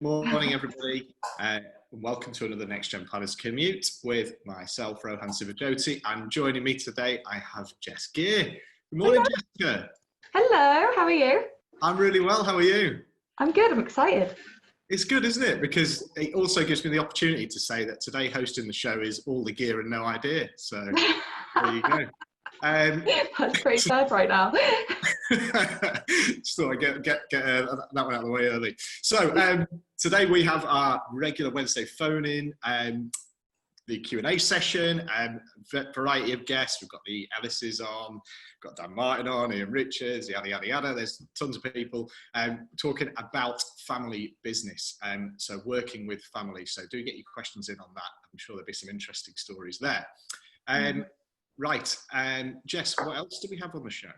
Morning, everybody. Welcome to another Next Gen Planners Commute with myself, Rohan Sivajoti, and joining me today, I have Jess Gear. Good morning, Hello. Jessica. Hello, how are you? I'm really well. How are you? I'm good, I'm excited. It's good, isn't it? Because it also gives me the opportunity to say that today hosting the show is all the gear and no idea. So there you go. That's pretty bad right now. Just thought I'd get that one out of the way early. So today we have our regular Wednesday phone-in, the Q&A session, variety of guests. We've got the Ellises on, got Dan Martin on, Ian Richards, yada, yada, yada. There's tons of people talking about family business, so working with families. So do get your questions in on that. I'm sure there'll be some interesting stories there. Right, Jess, what else do we have on the show?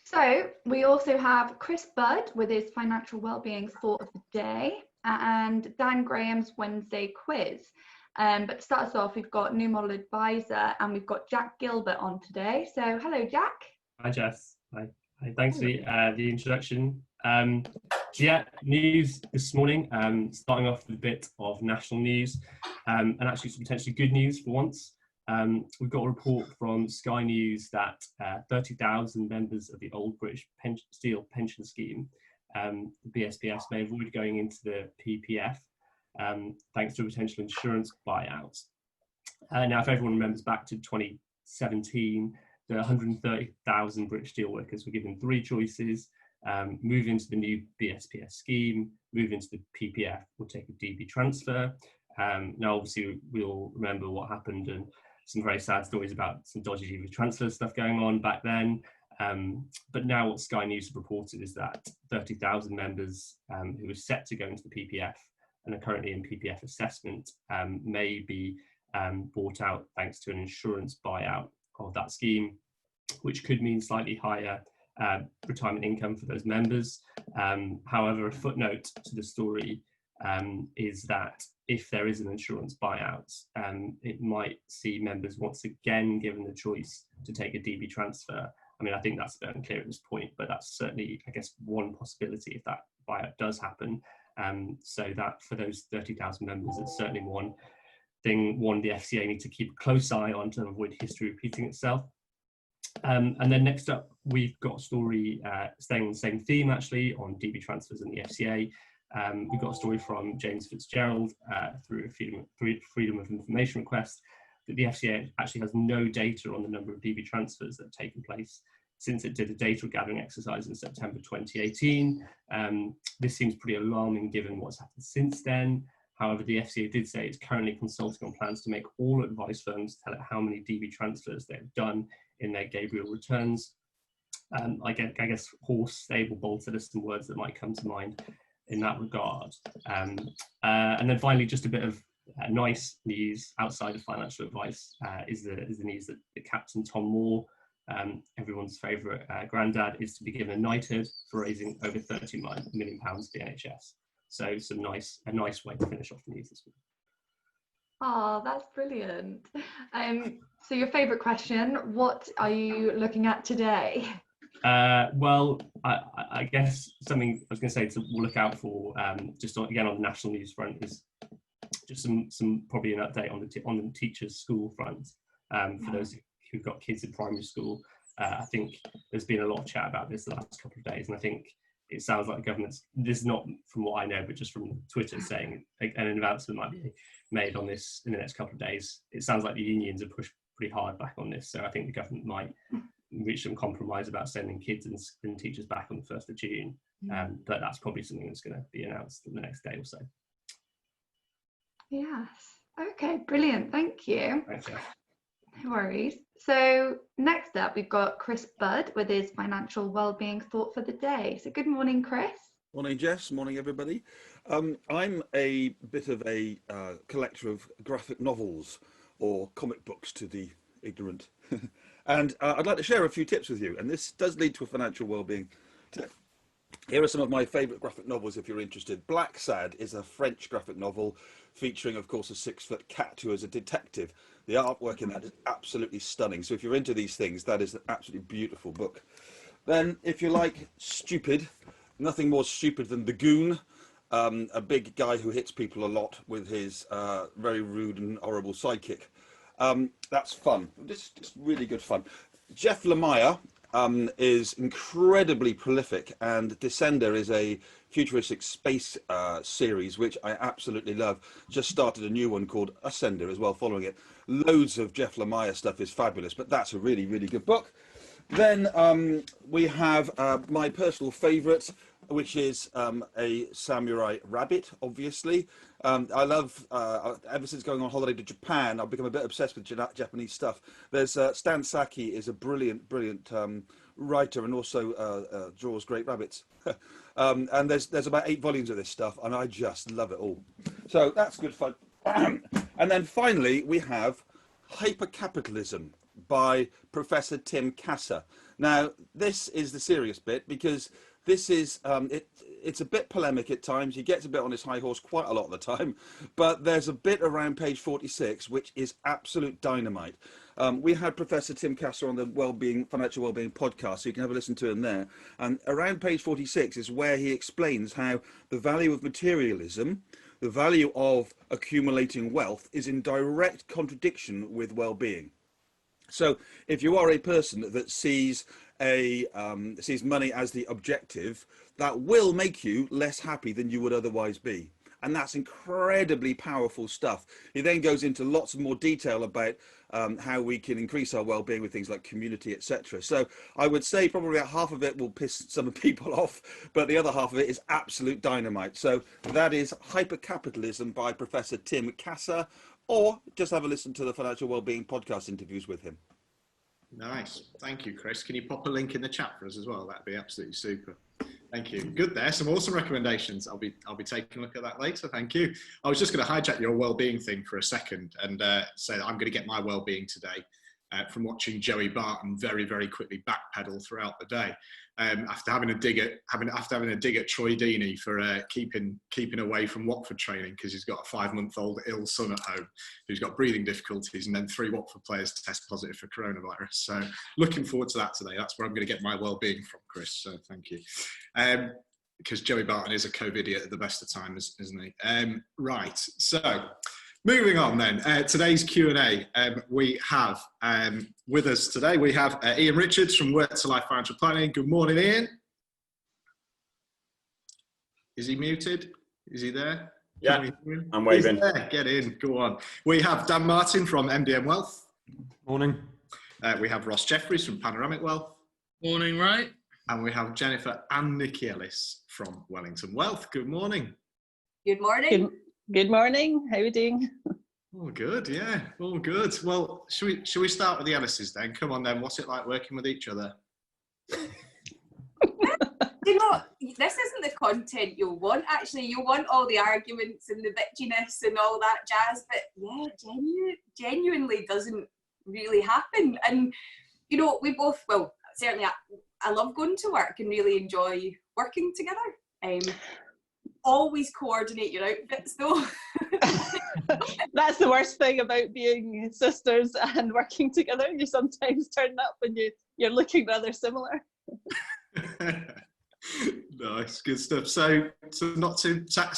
So we also have Chris Budd with his financial wellbeing thought of the day and Dan Graham's Wednesday quiz. But to start us off, we've got new model advisor and we've got Jack Gilbert on today. So hello, Jack. Hi, Jess. Hi. Thanks for the introduction. So yeah, news this morning, starting off with a bit of national news and actually some potentially good news for once. We've got a report from Sky News that 30,000 members of the old British Steel pension scheme, the BSPS, may avoid going into the PPF thanks to a potential insurance buyout. Now, if everyone remembers back to 2017, the 130,000 British steelworkers were given three choices: move into the new BSPS scheme, move into the PPF, or take a DB transfer. Now, obviously, we all remember what happened and some very sad stories about some dodgy DB transfer stuff going on back then. But now what Sky News have reported is that 30,000 members who were set to go into the PPF and are currently in PPF assessment may be bought out thanks to an insurance buyout of that scheme, which could mean slightly higher retirement income for those members. However, a footnote to the story is that if there is an insurance buyout, it might see members once again given the choice to take a DB transfer. I mean, I think that's a bit unclear at this point, but that's certainly, I guess, one possibility if that buyout does happen. So that for those 30,000 members, it's certainly one thing the FCA need to keep a close eye on to avoid history repeating itself. And then next up, we've got a story staying on the same theme, actually, on DB transfers and the FCA. We've got a story from James Fitzgerald through a Freedom of Information request that the FCA actually has no data on the number of DB transfers that have taken place since it did a data gathering exercise in September 2018. This seems pretty alarming given what's happened since then. However, the FCA did say it's currently consulting on plans to make all advice firms tell it how many DB transfers they've done in their Gabriel returns. I guess horse, stable, bolted are some words that might come to mind in that regard. And then finally, just a bit of nice news outside of financial advice is the news that Captain Tom Moore, everyone's favourite granddad, is to be given a knighthood for raising over £30 million for the NHS. So a nice way to finish off the news this week. Oh, that's brilliant. So your favourite question, what are you looking at today? Well, I guess something I was going to say to look out for, just again on the national news front, is just some probably an update on the teachers' school front for those who've got kids in primary school. I think there's been a lot of chat about this the last couple of days, and I think it sounds like the government's, this is not from what I know, but just from Twitter, saying an announcement might be made on this in the next couple of days. It sounds like the unions have pushed pretty hard back on this, so I think the government might reach some compromise about sending kids and teachers back on the 1st of June. But that's probably something that's going to be announced in the next day or so. Yes. Okay, brilliant. Thank you. Thanks, Jeff. No worries. So next up, we've got Chris Budd with his financial wellbeing thought for the day. So good morning, Chris. Morning, Jess. Morning, everybody. I'm a bit of a collector of graphic novels or comic books to the ignorant. And I'd like to share a few tips with you. And this does lead to a financial wellbeing tip. Here are some of my favourite graphic novels if you're interested. Black Sad is a French graphic novel featuring, of course, a 6-foot cat who is a detective. The artwork in that is absolutely stunning. So if you're into these things, that is an absolutely beautiful book. Then, if you like stupid, nothing more stupid than The Goon. a big guy who hits people a lot with his very rude and horrible sidekick. That's fun. Just really good fun. Jeff Lemire is incredibly prolific, and Descender is a futuristic space series which I absolutely love. Just started a new one called Ascender as well, following it. Loads of Jeff Lemire stuff is fabulous, but that's a really, really good book. Then we have my personal favourite, which is a samurai rabbit, obviously. I love, ever since going on holiday to Japan, I've become a bit obsessed with Japanese stuff. There's Stan Saki is a brilliant writer, and also draws great rabbits. And there's about 8 volumes of this stuff, and I just love it all. So that's good fun. And then finally, we have Hypercapitalism by Professor Tim Kasser. Now, this is the serious bit, because this is it's a bit polemic at times. He gets a bit on his high horse quite a lot of the time, but there's a bit around page 46 which is absolute dynamite. We had Professor Tim Kasser on the Financial Wellbeing podcast, so you can have a listen to him there. And around page 46 is where he explains how the value of materialism, the value of accumulating wealth, is in direct contradiction with well-being. So if you are a person that sees money as the objective, that will make you less happy than you would otherwise be. And that's incredibly powerful stuff. He then goes into lots of more detail about how we can increase our well-being with things like community, etc. So I would say probably about half of it will piss some people off, but the other half of it is absolute dynamite. So that is Hypercapitalism by Professor Tim Kasser, or just have a listen to the Financial Wellbeing podcast interviews with him. Nice. Thank you, Chris. Can you pop a link in the chat for us as well? That'd be absolutely super. Thank you. Good there. Some awesome recommendations. I'll be taking a look at that later. Thank you. I was just going to hijack your well-being thing for a second and say that I'm going to get my well-being today from watching Joey Barton very, very quickly backpedal throughout the day. After having a dig at Troy Deeney for keeping away from Watford training because he's got a 5-month-old ill son at home who's got breathing difficulties, and then 3 Watford players test positive for coronavirus. So looking forward to that today. That's where I'm going to get my well-being from, Chris. So thank you. Because Joey Barton is a COVID-idiot at the best of times, isn't he? Right. So moving on then, today's Q&A, we have with us today, we have Ian Richards from Work to Life Financial Planning. Good morning, Ian. Is he muted? Is he there? Yeah, I'm waving. Get in, go on. We have Dan Martin from MDM Wealth. Morning. We have Ross Jeffries from Panoramic Wealth. Morning, right? And we have Jennifer and Nikki Ellis from Wellington Wealth. Good morning. Good morning. Good morning. How are you doing? All good, yeah, all good. Well, should we start with the Ellises then? Come on then, what's it like working with each other? You know, this isn't the content you'll want, actually. You'll want all the arguments and the bitchiness and all that jazz, but yeah, genuinely doesn't really happen. And, you know, we both, well, certainly I love going to work and really enjoy working together. Always coordinate your outfits though. That's the worst thing about being sisters and working together. You sometimes turn up and you're looking rather similar. Nice, good stuff. So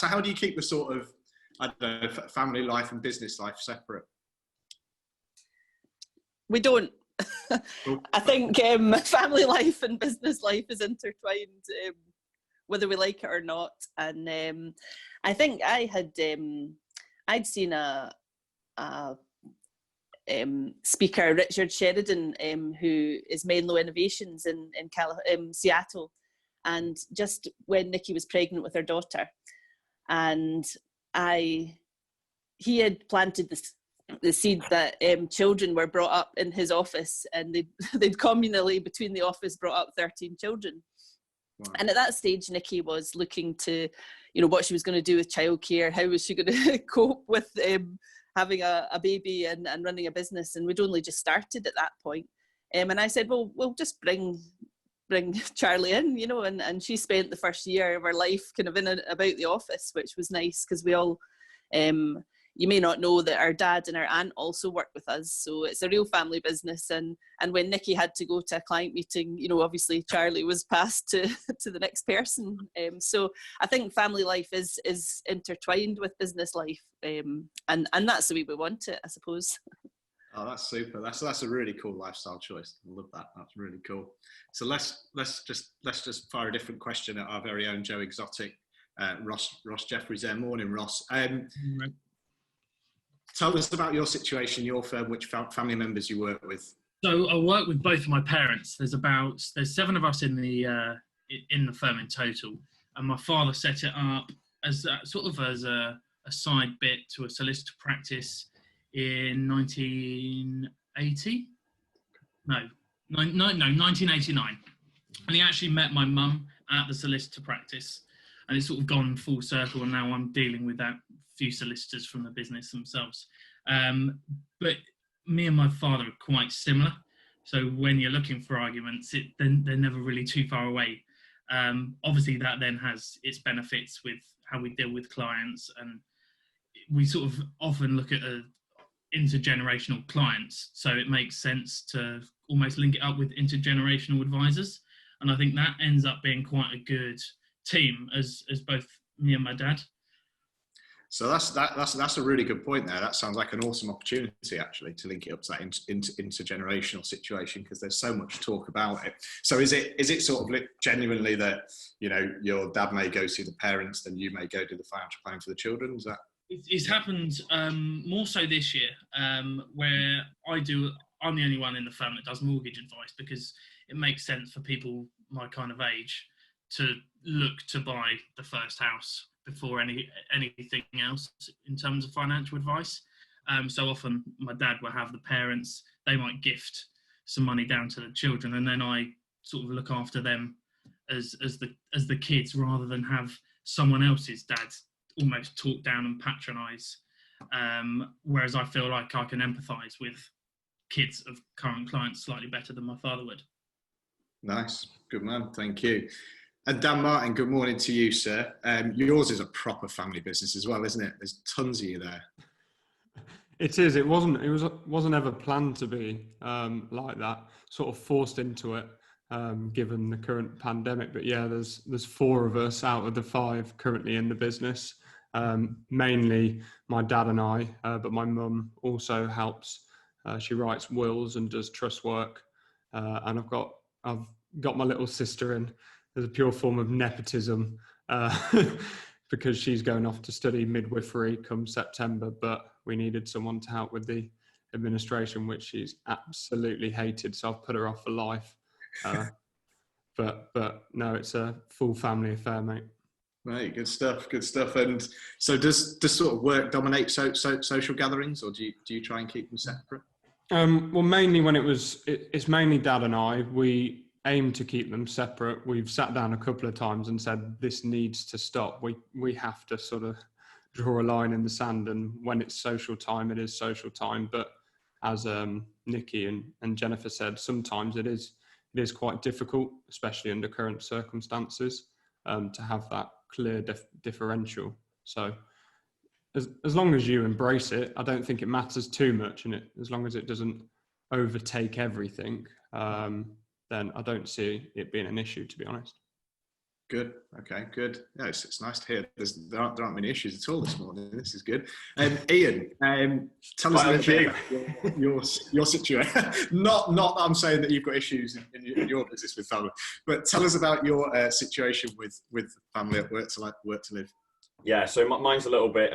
how do you keep the sort of, I don't know, family life and business life separate? We don't. I think family life and business life is intertwined, whether we like it or not. And I think I'd seen a speaker, Richard Sheridan, who is Menlo Innovations in Seattle, and just when Nikki was pregnant with her daughter, and he had planted the seed that children were brought up in his office, and they'd communally between the office brought up 13 children. Wow. And at that stage, Nikki was looking to, you know, what she was going to do with childcare, how was she going to cope with having a baby and running a business, and we'd only just started at that point. And I said, well, we'll just bring Charlie in, you know, and she spent the first year of her life kind of in and about the office, which was nice because we all, you may not know that our dad and our aunt also work with us, so it's a real family business. And when Nikki had to go to a client meeting, you know, obviously Charlie was passed to the next person. So I think family life is intertwined with business life, and that's the way we want it, I suppose. Oh, that's super. That's a really cool lifestyle choice. I love that. That's really cool. So let's just fire a different question at our very own Joe Exotic, Ross Jeffries there. Morning, Ross. Tell us about your situation, your firm, which family members you work with. So I work with both of my parents. There's 7 of us in the firm in total, and my father set it up as a side bit to a solicitor practice in 1980. No, 1989, and he actually met my mum at the solicitor practice, and it's sort of gone full circle, and now I'm dealing with that few solicitors from the business themselves. But me and my father are quite similar, so when you're looking for arguments, they're never really too far away. Obviously that then has its benefits with how we deal with clients, and we sort of often look at intergenerational clients, so it makes sense to almost link it up with intergenerational advisors, and I think that ends up being quite a good team as both me and my dad. So that's a really good point there. That sounds like an awesome opportunity, actually, to link it up to that intergenerational situation, because there's so much talk about it. So is it sort of genuinely that, you know, your dad may go see the parents, then you may go do the financial planning for the children? Is that? It's happened more so this year, where I'm the only one in the firm that does mortgage advice, because it makes sense for people my kind of age to look to buy the first house before anything else in terms of financial advice. So often my dad will have the parents, they might gift some money down to the children, and then I sort of look after them as the kids, rather than have someone else's dad almost talk down and patronise. Whereas I feel like I can empathise with kids of current clients slightly better than my father would. Nice, good man, thank you. And Dan Martin, good morning to you, sir. Yours is a proper family business as well, isn't it? There's tons of you there. It is. It wasn't ever planned to be like that. Sort of forced into it, given the current pandemic. But yeah, there's 4 of us out of the 5 currently in the business. Mainly my dad and I, but my mum also helps. She writes wills and does trust work, and I've got my little sister in. There's a pure form of nepotism, because she's going off to study midwifery come September, but we needed someone to help with the administration, which she's absolutely hated, so I've put her off for life. But no, it's a full family affair, mate. Right, good stuff. And so does sort of work dominate social gatherings, or do you try and keep them separate? Well, mainly when it's mainly Dad and I. We aim to keep them separate. We've sat down a couple of times and said this needs to stop. We have to sort of draw a line in the sand, and when it's social time, it is social time. But as Nikki and Jennifer said, sometimes it is quite difficult, especially under current circumstances, to have that clear differential. So as long as you embrace it, I don't think it matters too much, and as long as it doesn't overtake everything, then I don't see it being an issue, to be honest. Good. Okay, good. Yeah, it's nice to hear there aren't many issues at all this morning. This is good. Ian, tell us a little bit about your situation. Not that I'm saying that you've got issues in your business with family, but tell us about your situation with family at work to live. Yeah, so mine's a little bit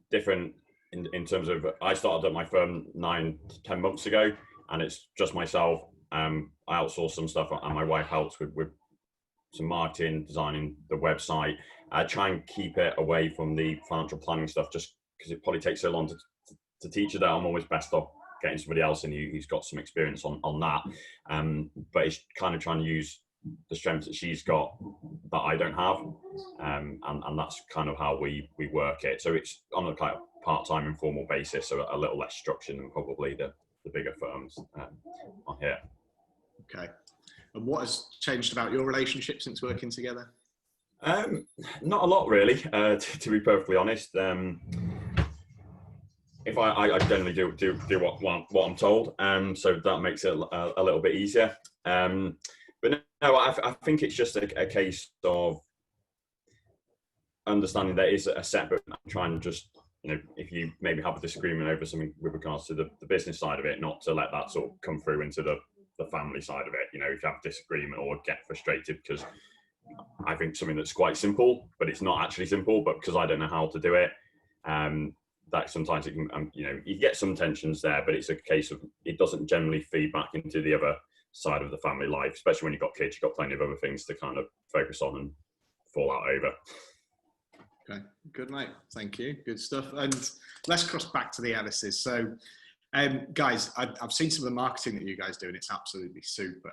different in terms of, I started at my firm 9 to 10 months ago, and it's just myself. I outsource some stuff, and my wife helps with some marketing, designing the website. I try and keep it away from the financial planning stuff, just because it probably takes so long to teach it. That I'm always best off getting somebody else in who's got some experience on that. But it's kind of trying to use the strengths that she's got that I don't have, and that's kind of how we work it. So it's on a kind of part-time informal basis, so a little less structured than probably the bigger firms on here. Okay. And what has changed about your relationship since working together? Not a lot, really, to be perfectly honest. if I generally do what I'm told, so that makes it a little bit easier. But no, I think it's just a case of understanding there is a separate, trying to just, if you maybe have a disagreement over something with regards to the business side of it, not to let that sort of come through into the family side of it. If you have a disagreement or get frustrated, because I think something that's quite simple, but it's not actually simple, but because I don't know how to do it, that sometimes it can, you get some tensions there, but it's a case of it doesn't generally feed back into the other side of the family life, especially when you've got kids. You've got plenty of other things to kind of focus on and fall out over. Okay, good, mate. Thank you. Good stuff. And let's cross back to the Ellis's. So, guys, I've seen some of the marketing that you guys do, and it's absolutely super.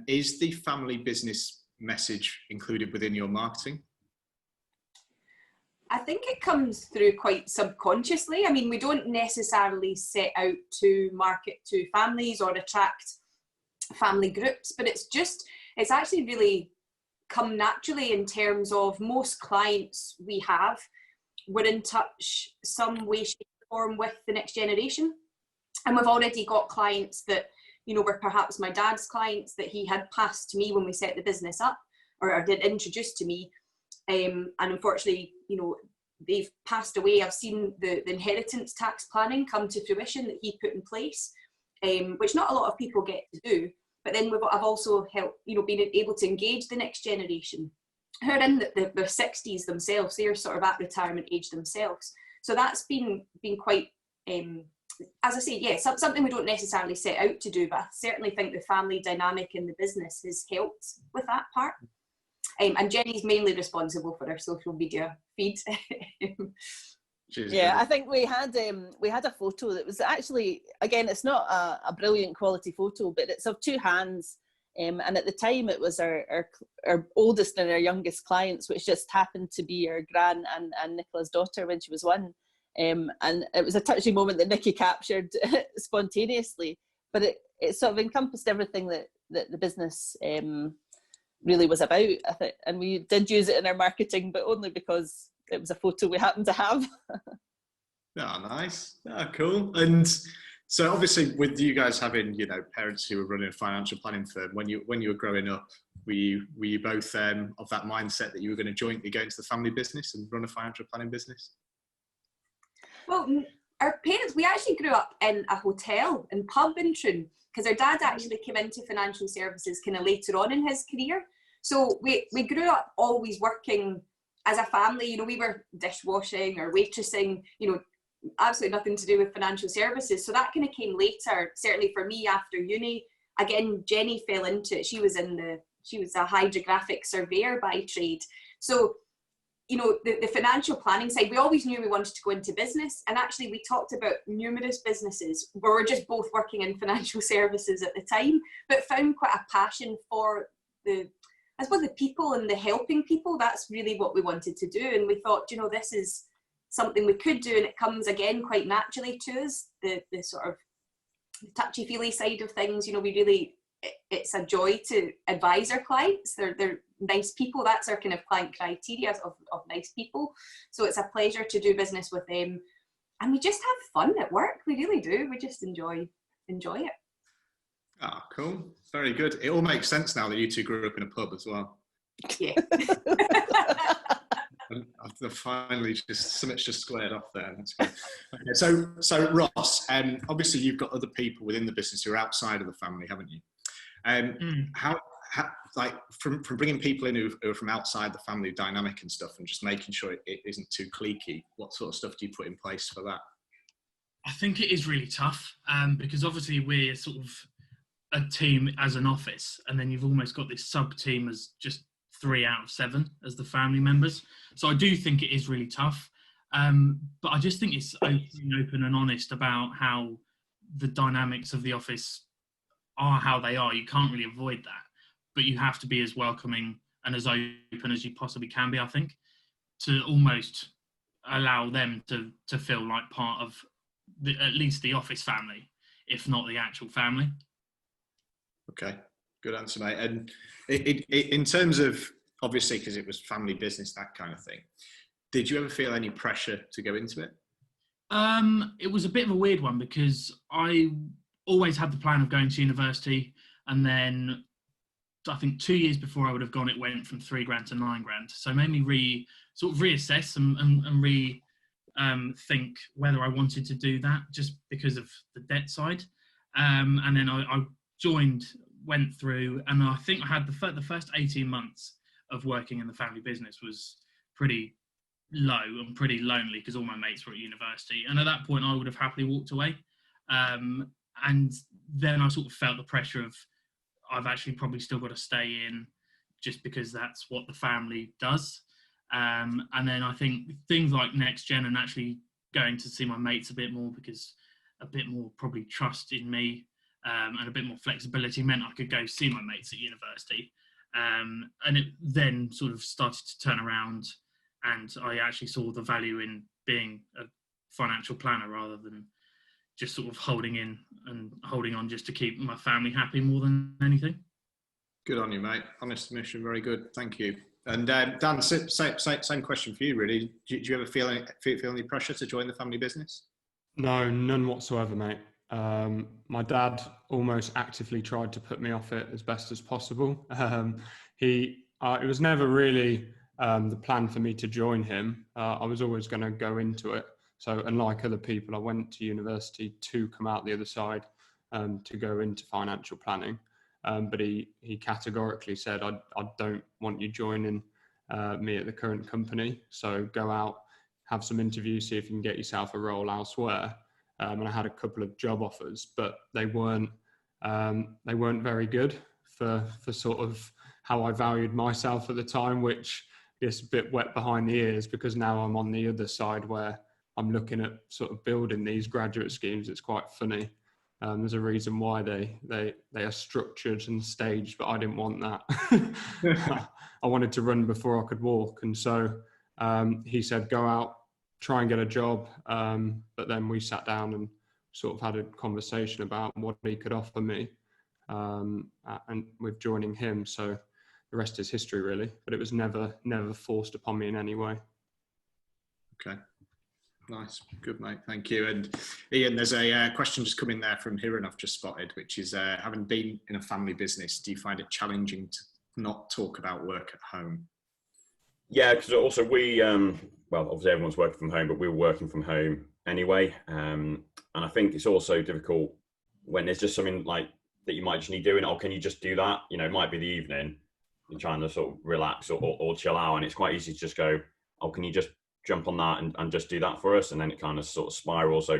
Is the family business message included within your marketing? I think it comes through quite subconsciously. I mean, we don't necessarily set out to market to families or attract family groups, but it's actually really come naturally in terms of most clients we have, we're in touch some way, shape, or form with the next generation. And we've already got clients that, were perhaps my dad's clients that he had passed to me when we set the business up, or did introduce to me. And unfortunately, they've passed away. I've seen the inheritance tax planning come to fruition that he put in place, which not a lot of people get to do. But then I've also helped, been able to engage the next generation who are in their 60s themselves. They're sort of at retirement age themselves. So that's been quite, as I say, yeah, something we don't necessarily set out to do, but I certainly think the family dynamic in the business has helped with that part. And Jenny's mainly responsible for our social media feed. Yeah, I think we had a photo that was actually, again, it's not a brilliant quality photo, but it's of two hands. And at the time it was our oldest and our youngest clients, which just happened to be our gran and Nicola's daughter when she was 1. And it was a touching moment that Nikki captured spontaneously, but it sort of encompassed everything that the business really was about, I think. And we did use it in our marketing, but only because it was a photo we happened to have. Nice. Cool. And so obviously with you guys having, parents who were running a financial planning firm, when you were growing up, were you both of that mindset that you were going to jointly go into the family business and run a financial planning business? Well, our parents, we actually grew up in a hotel and pub in Troon, because our dad actually came into financial services kind of later on in his career. So we grew up always working as a family. We were dishwashing or waitressing, absolutely nothing to do with financial services. So that kind of came later, certainly for me after uni. Again, Jenny fell into it. She was a hydrographic surveyor by trade. So, the financial planning side, we always knew we wanted to go into business. And actually we talked about numerous businesses where we're just both working in financial services at the time, but found quite a passion for the people and the helping people. That's really what we wanted to do. And we thought, this is something we could do, and it comes again quite naturally to us, the sort of touchy-feely side of things. It's a joy to advise our clients. They're nice people. That's our kind of client criteria of nice people. So it's a pleasure to do business with them, and we just have fun at work. We really do. We just enjoy it. Ah, cool. Very good. It all makes sense now that you two grew up in a pub as well. Yeah. I've finally something's just squared off there. That's good. Okay, so Ross, obviously you've got other people within the business who are outside of the family, haven't you? How like from bringing people in who are from outside the family dynamic and stuff, and just making sure it isn't too cliquey, what sort of stuff do you put in place for that? I think it is really tough, because obviously we're sort of a team as an office, and then you've almost got this sub team as just 3 out of 7 as the family members. So I do think it is really tough, but I just think it's open and honest about how the dynamics of the office are how they are. You can't really avoid that, but you have to be as welcoming and as open as you possibly can be, I think, to almost allow them to feel like part of at least the office family, if not the actual family. Okay, good answer, mate. And in terms of, obviously, because it was family business, that kind of thing, did you ever feel any pressure to go into it? It was a bit of a weird one because I always had the plan of going to university, and then I think 2 years before I would have gone, it went from 3 grand to 9 grand. So it made me reassess and think whether I wanted to do that just because of the debt side. And then I joined, went through, and I think I had the first 18 months of working in the family business was pretty low and pretty lonely because all my mates were at university. And at that point, I would have happily walked away. And then I sort of felt the pressure of, I've actually probably still got to stay in just because that's what the family does. And then I think things like Next Gen and actually going to see my mates a bit more, because a bit more probably trust in me and a bit more flexibility meant I could go see my mates at university. And it then sort of started to turn around, and I actually saw the value in being a financial planner rather than just sort of holding on just to keep my family happy more than anything. Good on you, mate. Honest admission, very good. Thank you. And Dan, same question for you, really. Do you ever feel any pressure to join the family business? No, none whatsoever, mate. My dad almost actively tried to put me off it as best as possible. It was never really the plan for me to join him. I was always going to go into it. So unlike other people, I went to university to come out the other side to go into financial planning. But he categorically said, I don't want you joining me at the current company. So go out, have some interviews, see if you can get yourself a role elsewhere. And I had a couple of job offers, but they weren't very good for sort of how I valued myself at the time, which is a bit wet behind the ears because now I'm on the other side where I'm looking at sort of building these graduate schemes. It's quite funny. There's a reason why they are structured and staged, but I didn't want that. I wanted to run before I could walk. And so he said, go out, try and get a job. But then we sat down and sort of had a conversation about what he could offer me and with joining him. So the rest is history, really. But it was never forced upon me in any way. Okay. Nice. Good, mate. Thank you. And Ian, there's a question just come in there from Hiran I've just spotted, which is, having been in a family business, do you find it challenging to not talk about work at home? Yeah, because also we, well, obviously everyone's working from home, but we were working from home anyway. And I think it's also difficult when there's just something like that you might just need doing. Oh, can you just do that? You know, it might be the evening, you're trying to sort of relax or chill out. And it's quite easy to just go, oh, can you just jump on that and just do that for us? And then it kind of sort of spirals. So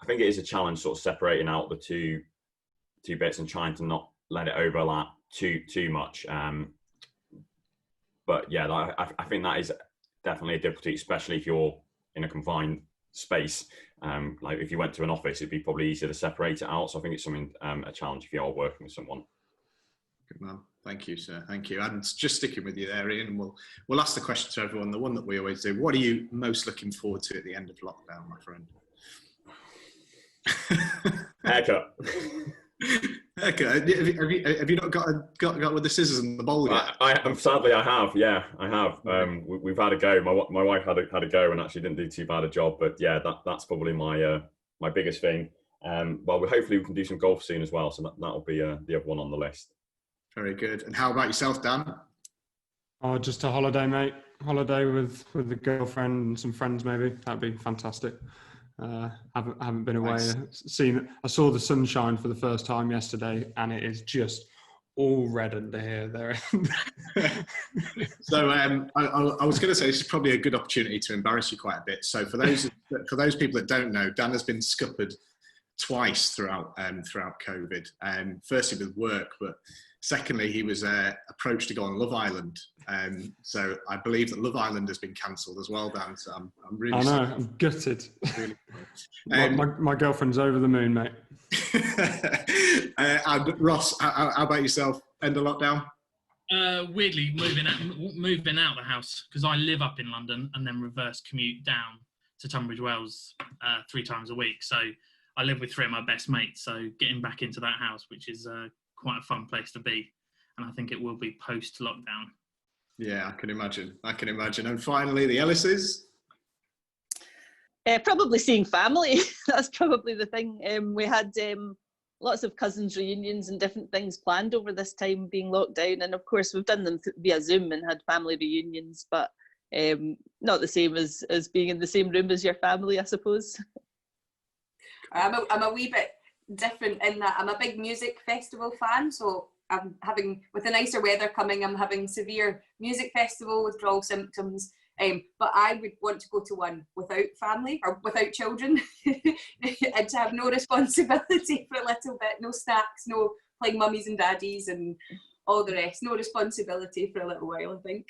I think it is a challenge sort of separating out the two bits and trying to not let it overlap too much. But yeah, I think that is definitely a difficulty, especially if you're in a confined space. Like if you went to an office, it'd be probably easier to separate it out. So I think it's something, a challenge if you are working with someone. Good man. Thank you, sir. Thank you. And just sticking with you there, Ian, we'll ask the question to everyone, the one that we always do. What are you most looking forward to at the end of lockdown, my friend? Haircut. Haircut. Have you not got with the scissors and the bowl yet? Sadly, I have. Yeah, I have. We've had a go. My wife had a go and actually didn't do too bad a job. But yeah, that's probably my biggest thing. Well, hopefully we can do some golf soon as well. So that'll be the other one on the list. Very good. And how about yourself, Dan? Oh, just a holiday, mate. Holiday with the girlfriend and some friends, maybe. That'd be fantastic. Haven't been away. Nice. I saw the sunshine for the first time yesterday, and it is just all red under here. There. So I was going to say this is probably a good opportunity to embarrass you quite a bit. So for those people that don't know, Dan has been scuppered twice throughout COVID. Firstly with work, but secondly, he was approached to go on Love Island. So I believe that Love Island has been cancelled as well, Dan. So I'm really sorry. I'm gutted. Really my girlfriend's over the moon, mate. And Ross, how about yourself? End of lockdown? Weirdly, moving out the house, because I live up in London and then reverse commute down to Tunbridge Wells 3 times a week. So I live with 3 of my best mates. So getting back into that house, which is quite a fun place to be, and I think it will be post lockdown. Yeah, I can imagine. And finally, the Ellises. Probably seeing family. That's probably the thing. We had lots of cousins reunions and different things planned over this time being locked down, and of course we've done them via Zoom and had family reunions, but not the same as being in the same room as your family, I suppose. I'm a wee bit different in that I'm a big music festival fan, so I'm having, with the nicer weather coming, I'm having severe music festival withdrawal symptoms. But I would want to go to one without family or without children and to have no responsibility for a little bit, no snacks, no playing mummies and daddies and all the rest, no responsibility for a little while, I think.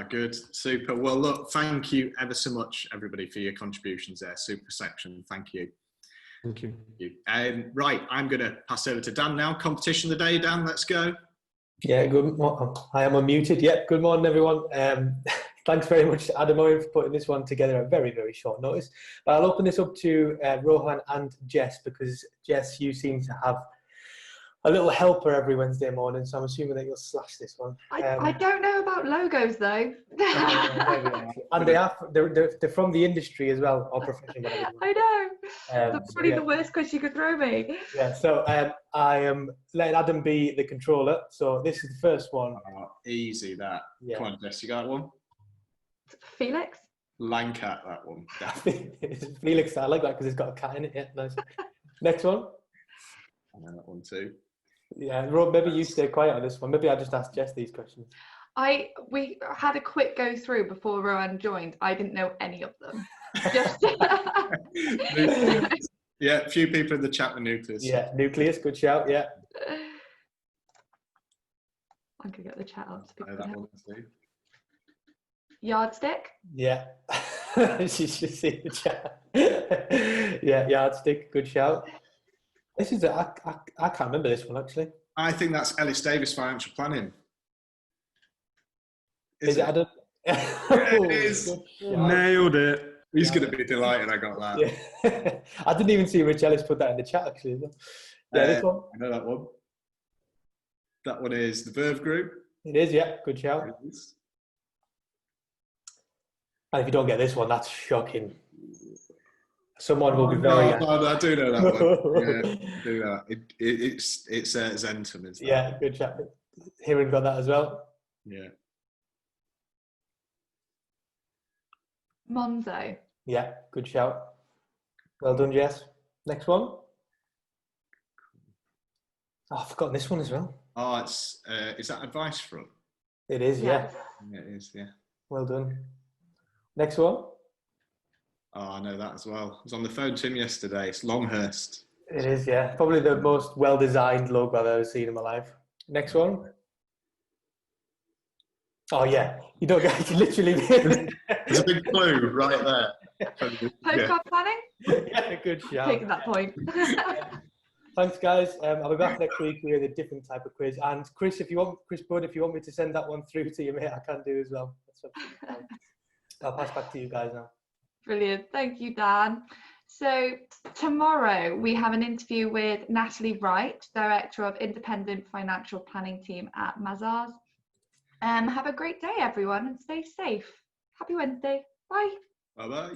Good, super. Well, look, thank you ever so much, everybody, for your contributions there. Super section, thank you. Thank you. Right, I'm going to pass over to Dan now. Competition of the day, Dan, let's go. Yeah, good. I am unmuted. Yeah, good morning, everyone. Thanks very much to Adam Owen for putting this one together at very, very short notice. But I'll open this up to Rohan and Jess, because Jess, you seem to have a little helper every Wednesday morning, so I'm assuming that you'll slash this one. I don't know about logos though. And they're from the industry as well, or profession, whatever. I know. That's probably yeah. the worst quiz you could throw me. Yeah, so I am letting Adam be the controller. So this is the first one. Oh, easy, that. Yeah. Come on, Jess, you got one? Felix? Lancat, that one. Felix, I like that because it's got a cat in it. Yeah, nice. Next one. And then that one too. Yeah, Rob, maybe you stay quiet on this one. Maybe I'll just ask Jess these questions. We had a quick go through before Rowan joined. I didn't know any of them. Just yeah, a few people in the chat with nucleus. Yeah, nucleus, good shout. Yeah. I could get the chat up. That one too. Yardstick. Yeah. She should see the chat. Yeah, yardstick, good shout. This is I can't remember this one actually. I think that's Ellis Davis financial planning. Is it Adam? It is. Nailed it. He's going to be delighted I got that. Yeah. I didn't even see Rich Ellis put that in the chat actually. Yeah, this one. I know that one. That one is the Verve Group. It is, yeah. Good shout. And if you don't get this one, that's shocking. Someone will be very. No, I do know that one. Yeah, I do that. It's Zentum, isn't it? Yeah, good chat. Hiran got that as well. Yeah. Monzo. Yeah, good shout. Well done, Jess. Next one. Oh, I've forgotten this one as well. Oh, it's is that Advice Front? It is, yeah. Yeah, it is, yeah. Well done. Next one. Oh, I know that as well. I was on the phone to him yesterday. It's Longhurst. It is, yeah. Probably the most well-designed logo I've ever seen in my life. Next one. Oh, yeah. You don't get to literally... There's a big clue right there. Postcard planning? Yeah, good shout. Taking that point. Thanks, guys. I'll be back next week with a different type of quiz. And Chris Budd, if you want me to send that one through to you, mate, I can do as well. I'll pass back to you guys now. Brilliant. Thank you, Dan. So tomorrow we have an interview with Natalie Wright, Director of Independent Financial Planning Team at Mazars. Have a great day, everyone, and stay safe. Happy Wednesday. Bye. Bye-bye.